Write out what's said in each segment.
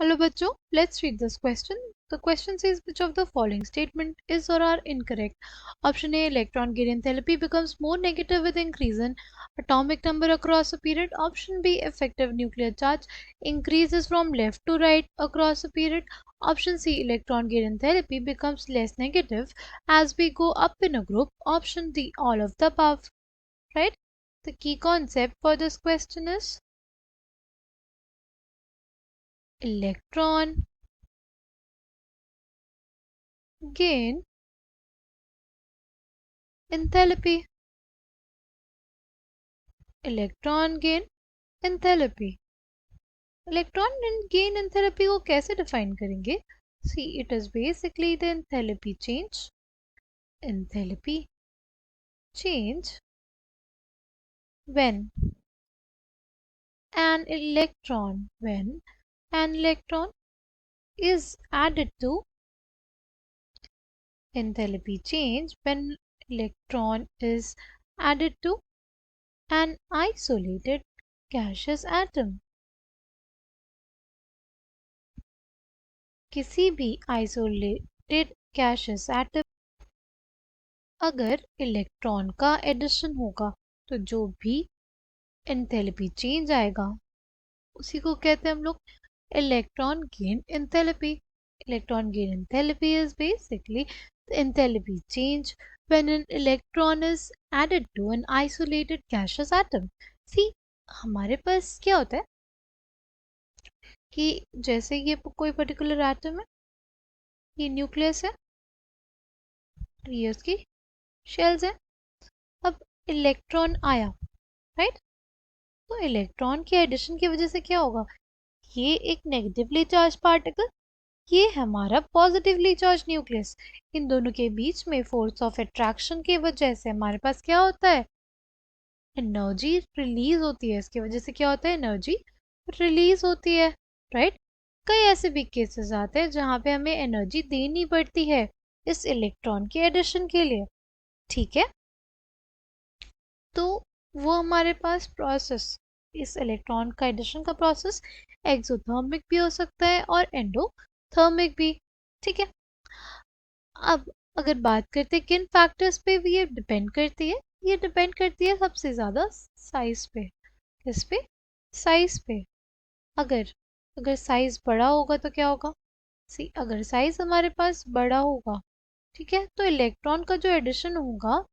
Hello बच्चों, let's read this question. The question says which of the following statement is or are incorrect. Option A, electron gain enthalpy becomes more negative with increase in atomic number across a period. Option B, effective nuclear charge increases from left to right across a period. Option C, electron gain enthalpy becomes less negative as we go up in a group. Option D, all of the above. Right? The key concept for this question is electron gain enthalpy. Electron gain enthalpy. Electron gain enthalpy को कैसे define करेंगे? See it is basically the enthalpy change when an electron is added to enthalpy change when electron is added to an isolated gaseous atom। किसी भी isolated gases atom अगर electron का addition होगा तो जो भी एंथैल्पी चेंज आएगा उसी को कहते हैं हम लोग electron gain enthalpy. Electron gain enthalpy is basically the enthalpy change when an electron is added to an isolated gaseous atom। See, हमारे पास क्या होता है कि जैसे ये कोई पर्टिकुलर एटम है, ये न्यूक्लियस है, ये उसकी शेल्स है। अब इलेक्ट्रॉन आया, राइट? तो इलेक्ट्रॉन के एडिशन की वजह से क्या होगा? ये एक नेगेटिवली चार्ज पार्टिकल, ये हमारा पॉजिटिवली चार्ज न्यूक्लियस, इन दोनों के बीच में फोर्स ऑफ अट्रैक्शन की वजह से हमारे पास क्या होता है? एनर्जी रिलीज होती है। इसकी वजह से क्या होता है? एनर्जी रिलीज होती है, राइट? कई ऐसे भी केसेस आते हैं जहाँ पे हमें एनर्जी देनी पड़ती है इस इलेक्ट्रॉन के एडिशन के लिए, ठीक है? तो वो हमारे पास प्रोसेस, इस इलेक्ट्रॉन का एडिशन का प्रोसेस एक्सोथर्मिक भी हो सकता है और एंडोथर्मिक भी, ठीक है? अब अगर बात करते हैं किन फैक्टर्स पे भी ये डिपेंड करती है, ये डिपेंड करती है सबसे ज़्यादा साइज पे। किस पे? साइज पे। अगर अगर साइज बड़ा होगा तो क्या होगा? सी अगर साइज हमारे पास बड़ा होगा, ठीक है, तो इलेक्ट्रॉन का जो एडिशन होगा,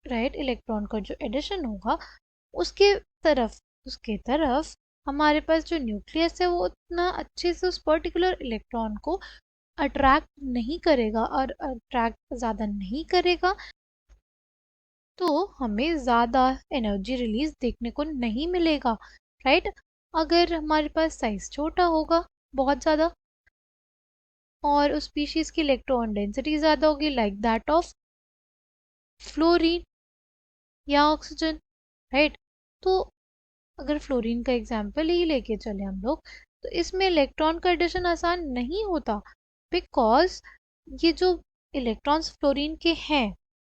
राइट, इलेक्ट्रॉन का जो एडिशन होगा उसके तरफ हमारे पास जो न्यूक्लियस है वो उतना अच्छे से उस पर्टिकुलर इलेक्ट्रॉन को अट्रैक्ट नहीं करेगा, और अट्रैक्ट ज़्यादा नहीं करेगा तो हमें ज़्यादा एनर्जी रिलीज देखने को नहीं मिलेगा, राइट? अगर हमारे पास साइज छोटा होगा बहुत ज़्यादा और उस स्पीशीज़ की इलेक्ट्रॉन डेंसिटी ज़्यादा होगी, लाइक दैट ऑफ फ्लोरीन या ऑक्सीजन, राइट? तो अगर फ्लोरीन का एग्जाम्पल ही लेके चले हम लोग, तो इसमें इलेक्ट्रॉन का एडिशन आसान नहीं होता, बिकॉज ये जो इलेक्ट्रॉन्स फ्लोरीन के हैं,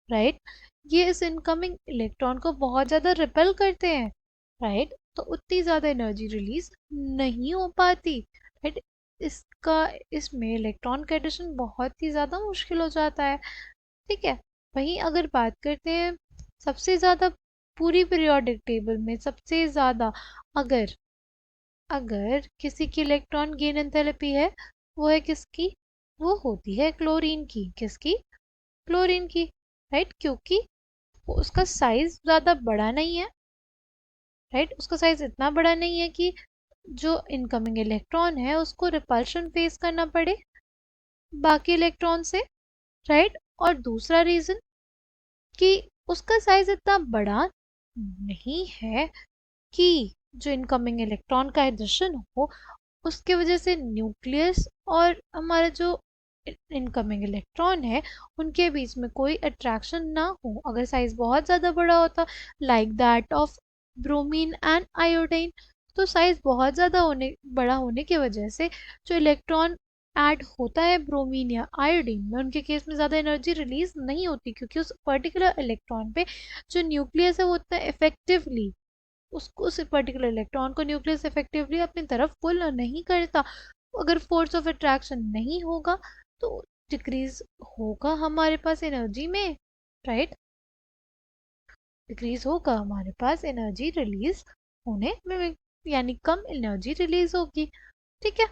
राइट, ये इस इनकमिंग इलेक्ट्रॉन को बहुत ज़्यादा रिपेल करते हैं, राइट? तो उतनी ज़्यादा एनर्जी रिलीज नहीं हो पाती, राइट? इसका इसमें इलेक्ट्रॉन का एडिशन बहुत ही ज़्यादा मुश्किल हो जाता है, ठीक है? वहीं अगर बात करते हैं सबसे ज़्यादा पूरी पीरियोडिक टेबल में सबसे ज़्यादा अगर अगर किसी की इलेक्ट्रॉन गेन एंथैल्पी है, वो है किसकी? वो होती है क्लोरीन की। किसकी? क्लोरीन की, राइट? क्योंकि उसका साइज ज़्यादा बड़ा नहीं है, राइट? उसका साइज इतना बड़ा नहीं है कि जो इनकमिंग इलेक्ट्रॉन है उसको रिपल्शन फेस करना पड़े बाकी इलेक्ट्रॉन से, राइट? और दूसरा रीज़न कि उसका साइज इतना बड़ा नहीं है कि जो इनकमिंग इलेक्ट्रॉन का एडिशन हो उसके वजह से न्यूक्लियस और हमारा जो इनकमिंग इलेक्ट्रॉन है उनके बीच में कोई अट्रैक्शन ना हो। अगर साइज बहुत ज़्यादा बड़ा होता, like that of bromine and iodine, तो साइज बहुत ज़्यादा बड़ा होने की वजह से जो इलेक्ट्रॉन ऐड होता है ब्रोमीन या आयोडीन में, उनके केस में ज़्यादा एनर्जी रिलीज नहीं होती, क्योंकि उस पर्टिकुलर इलेक्ट्रॉन पे जो न्यूक्लियस है वो उतना इफेक्टिवली उस पर्टिकुलर इलेक्ट्रॉन को न्यूक्लियस इफेक्टिवली अपनी तरफ पुल नहीं करता, अगर फोर्स ऑफ अट्रैक्शन नहीं होगा तो डिक्रीज होगा हमारे पास एनर्जी में, राइट। डिक्रीज होगा हमारे पास एनर्जी रिलीज होने में, यानी कम एनर्जी रिलीज होगी, ठीक है।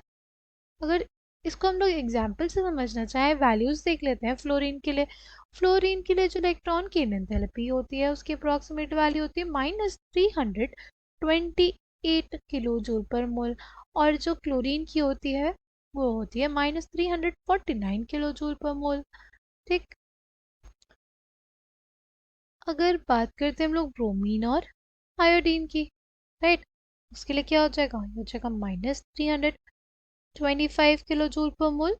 अगर इसको हम लोग एग्जाम्पल से समझना चाहें, वैल्यूज देख लेते हैं फ्लोरीन के लिए। फ्लोरीन के लिए जो इलेक्ट्रॉन की एंथैल्पी होती है उसकी अप्रॉक्सीमेट वैल्यू होती है -328 किलो जूल पर मोल, और जो क्लोरीन की होती है वो होती है -349 किलो जूल पर मोल, ठीक। अगर बात करते हैं हम लोग ब्रोमीन और आयोडीन की, राइट, उसके लिए क्या हो जाएगा, ये हो जाएगा -325 किलो जूल पर मोल।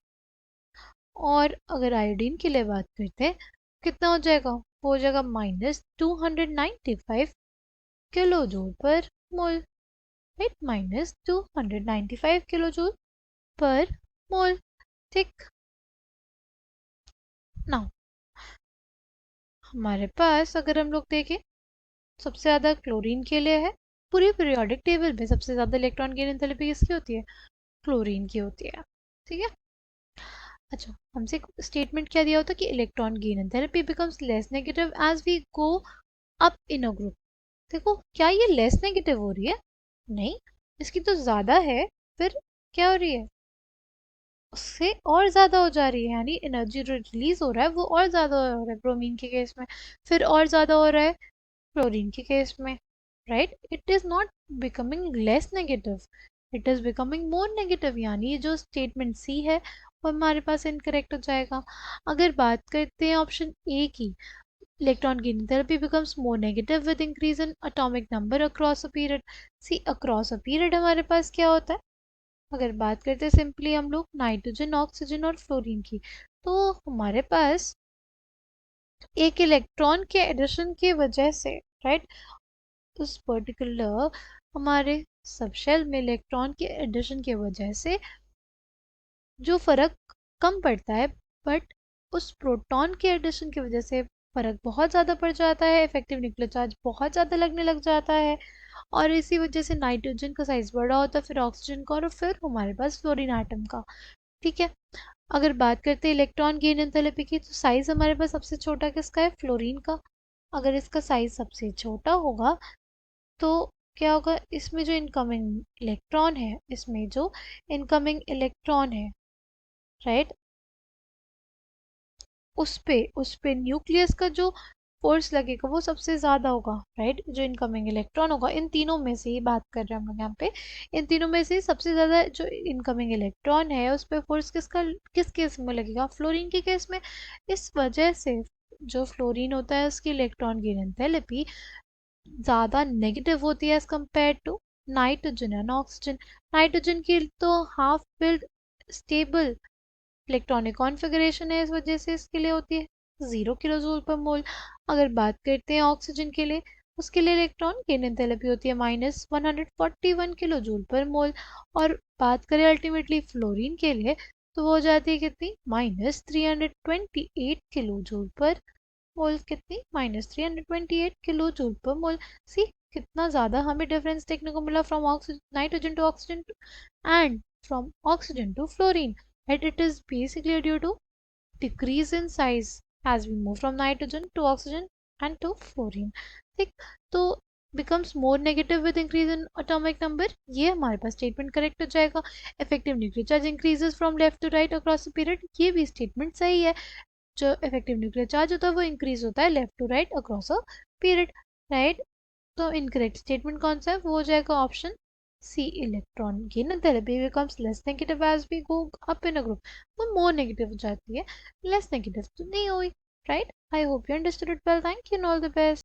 और अगर आयोडीन के लिए बात करते हैं कितना हो जाएगा, वो हो जाएगा -295 किलो जूल पर मोल, राइट, -295 किलो जूल पर मोल, ठीक। नाउ हमारे पास अगर हम लोग देखें, सबसे ज़्यादा क्लोरीन के लिए है, पूरी पीरियोडिक टेबल में सबसे ज़्यादा इलेक्ट्रॉन गेन एंथैल्पी किसकी होती है, क्लोरीन की होती है, ठीक है। अच्छा, हमसे स्टेटमेंट क्या दिया होता कि electron gain enthalpy becomes less negative as we go up in a group. देखो क्या ये लेस नेगेटिव हो रही है, नहीं, इसकी तो ज़्यादा है, फिर क्या हो रही है, उससे और ज़्यादा हो जा रही है, यानी एनर्जी जो रिलीज हो रहा है वो और ज़्यादा हो रहा है ब्रोमीन के केस में, फिर और ज़्यादा हो रहा है क्लोरीन के केस में, right. It is not becoming less negative, it is becoming more negative, यानी ये जो स्टेटमेंट सी है वो हमारे पास इनकरेक्ट हो जाएगा। अगर बात करते हैं ऑप्शन ए की, इलेक्ट्रॉन की enthalpy becomes more negative with increase in atomic number across a period. See across a period हमारे पास क्या होता है, अगर बात करते हैं सिंपली हम लोग नाइट्रोजन ऑक्सीजन और फ्लोरीन की, तो हमारे पास एक इलेक्ट्रॉन के एडिशन की वजह से, राइट, उस पर्टिकुलर हमारे सबशेल में इलेक्ट्रॉन के एडिशन की वजह से जो फ़र्क कम पड़ता है, बट उस प्रोटॉन के एडिशन की वजह से फ़र्क बहुत ज़्यादा पड़ जाता है, इफेक्टिव न्यूक्लियर चार्ज बहुत ज़्यादा लगने लग जाता है, और इसी वजह से नाइट्रोजन का साइज़ बड़ा होता है, फिर ऑक्सीजन का, और फिर हमारे पास फ्लोरीन एटम का, ठीक है। अगर बात करते हैं इलेक्ट्रॉन गेन एंथैल्पी की, तो साइज़ हमारे पास सबसे छोटा किसका है, फ्लोरीन का। अगर इसका साइज़ सबसे छोटा होगा तो क्या होगा, इसमें जो इनकमिंग इलेक्ट्रॉन है, इसमें जो इनकमिंग इलेक्ट्रॉन है, राइट, उस पे न्यूक्लियस का जो फोर्स लगेगा वो सबसे ज़्यादा होगा, राइट। जो इनकमिंग इलेक्ट्रॉन होगा, इन तीनों में से ही बात कर रहे हैं हम लोग यहाँ पे, इन तीनों में से सबसे ज़्यादा जो इनकमिंग इलेक्ट्रॉन है उस पर फोर्स किस केस में लगेगा, फ्लोरीन के केस में। इस वजह से जो फ्लोरीन होता है उसकी इलेक्ट्रॉन गेन एंथैल्पी ज़्यादा नेगेटिव होती है as compare to nitrogen and oxygen. Nitrogen की तो half filled stable electronic configuration है, इस वजह से इसके लिए होती है 0 किलो जूल पर मोल। अगर बात करते हैं ऑक्सीजन के लिए, उसके लिए इलेक्ट्रॉन गेन एंथैल्पी होती है -141 किलो जूल पर मोल। और बात करें अल्टीमेटली फ्लोरीन के लिए, तो वो हो जाती है कितनी, -328 किलो जूल पर मोल, कितनी, -328 किलो जूल पर मोल। सी कितना ज़्यादा हमें डिफरेंस देखने को मिला from oxygen, nitrogen to oxygen and from oxygen to fluorine, right? It is basically due to decrease in size as we move from nitrogen to oxygen and to fluorine, ठीक। तो becomes more negative with increase in atomic number, ये हमारे पास statement correct हो जाएगा। Effective nuclear charge increases from left to right across the period, ये भी statement सही है। जो इफेक्टिव न्यूक्लियर चार्ज होता है वो इंक्रीज होता है left to right across a period, right. तो इनकरेक्ट स्टेटमेंट कौन सा है, वो हो जाएगा option C, electron gain enthalpy becomes less negative as we go up in a group. वो मोर नेगेटिव हो जाती है, लेस नेगेटिव तो नहीं हुई, right. I hope you understood it well, thank you and all the best.